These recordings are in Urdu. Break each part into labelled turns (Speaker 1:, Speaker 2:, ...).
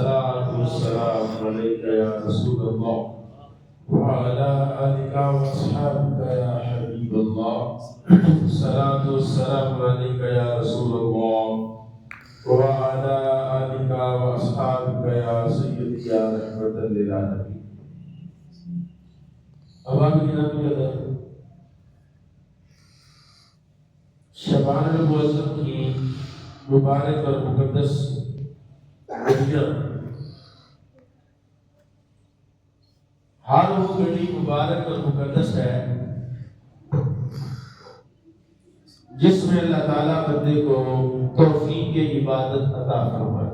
Speaker 1: الصلاة والسلام عليك يا رسول الله وعلى آلك وأصحابك يا حبيب الله. الصلاة والسلام عليك يا رسول الله وعلى آلك وأصحابك يا سيدي يا رحمة للعالمين. أبا بن شبان المعظم کی مبارک اور مقدس گھڑیاں، ہر وہ گھڑی مبارک اور مقدس ہے جس میں اللہ تعالیٰ بندے کو توفیق عبادت عطا فرمائے.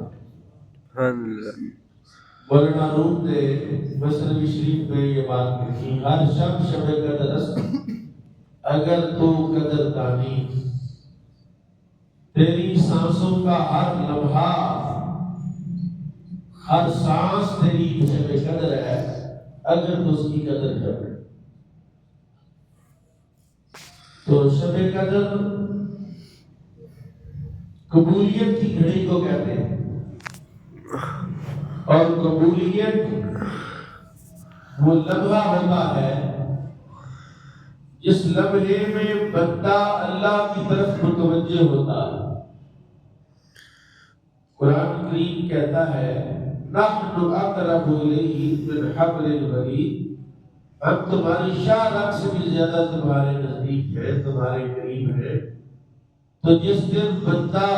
Speaker 1: مولانا روم نے مسلم شریف میں یہ بات لکھی، ہر شب شب قدر است اگر تو قدر دانی، تیری سانسوں کا ہر لمحہ، ہر سانس تیری شب قدر ہے اگر تو اس کی قدر کر. تو شب قدر قبولیت کی گھڑی کو کہتے ہیں، اور قبولیت وہ لمحہ ہوتا ہے جس لمحے میں بندہ اللہ کی طرف متوجہ ہوتا ہے. قرآن کریم کہتا ہے نحن اقرب الیہ من حبل الورید، ہم تمہاری شاہ رگ سے بھی زیادہ تمہارے نزدیک ہے، تمہارے قریب ہے. تو جس دن بندہ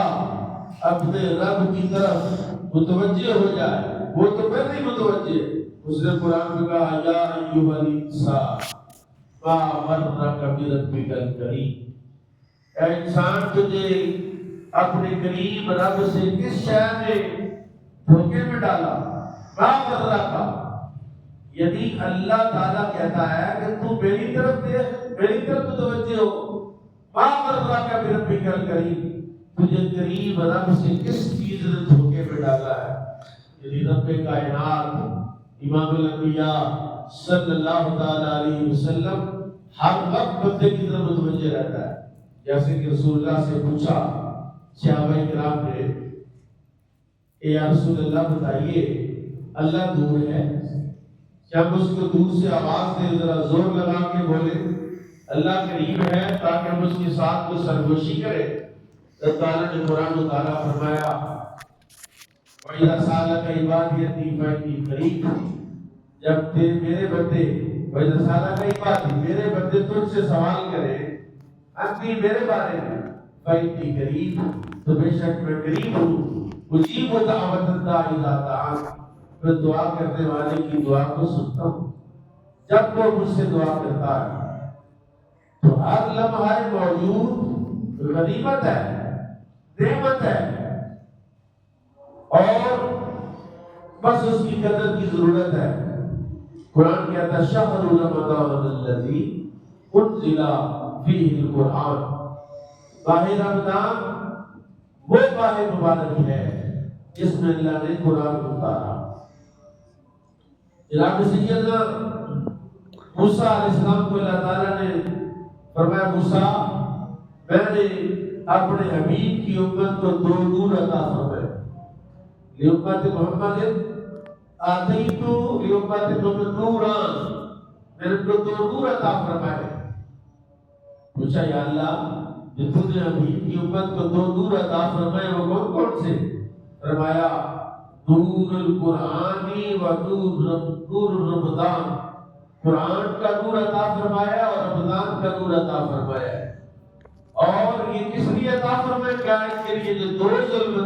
Speaker 1: اپنے رب کی طرف متوجہ ہو جائے، وہ تو پہلے ہی متوجہ ہے. اس نے قرآن میں کہا یا ایھا الانسان ما غرک بربک الکریم، اے انسان تجھے اپنے کریم رب سے کس شے نے دھوکے میں ڈالا. ما غرک، یعنی اللہ تعالیٰ کہتا ہے کہ تو میری طرف دیکھ، میری طرف متوجہ ہو. ما غرک بربک الکریم، تجھے کریم رب سے کس چیز نے دھوکے میں ڈالا ہے. یعنی رب کائنات امام الانبیاء صلی اللہ تعالی علیہ وسلم ہر وقت بندے کی طرف متوجہ رہتا ہے. جیسے کہ رسول اللہ سے پوچھا صحابہ کرام نے، اے یا رسول اللہ بتائیے اللہ دور ہے کیا؟ ہم اس کو دور سے آواز دے، ذرا زور لگا کے بولے اللہ قریب ہے تاکہ ہم اس کے ساتھ کو سرگوشی کریں. تو تعالیٰ نے قرآن مطالعہ فرمایا وَإِذَا سَأَلَكَ عِبَادِي عَنِّي فَإِنِّي قَرِيبٌ، جب میرے بندے وَإِذَا سَأَلَكَ عِبَادِي، میرے بندے تجھ سے سوال کریں عَنِّي، میرے بارے میں، فَإِنِّي قَرِيبٌ، تو بے شک میں قریب ہوں. اجیب دعوت الداعی اذا دعان، میں دعا کرنے والے کی دعا کو سنتا ہوں جب وہ مجھ سے دعا کرتا ہے. تو ہر لمحہ موجود غنیمت ہے، نعمت ہے، اور بس اس کی قدر کی ضرورت ہے. قرآن کہتا ہے شہر رمضان الذی انزل فیہ القرآن، ماہ رمضان وہ ماہ مبارک ہے جس میں اللہ نے قرآن اتارا. جناب سیدنا موسیٰ علیہ السلام کو اللہ تعالیٰ نے فرمایا موسیٰ میں نے اپنے حبیب کی امت کو دو نور عطا فرمائے، لِأُمَّتِ مُحَمَّدٍ آتَيْتُ لِأُمَّتِ نُورًا، میں نے دو نور عطا فرمائے. پوچھا یا اللہ جن نے حبیب کی امت کو دو نور عطا فرمائے وہ کون کون سے؟ فرمایا نور القرآن و نور رمضان، قرآن کا نور عطا فرمایا اور رمضان کا نور عطا فرمایا. اور یہ کس لیے عطا فرمایا؟ کیا اس کے لیے جو دو ظلمتیں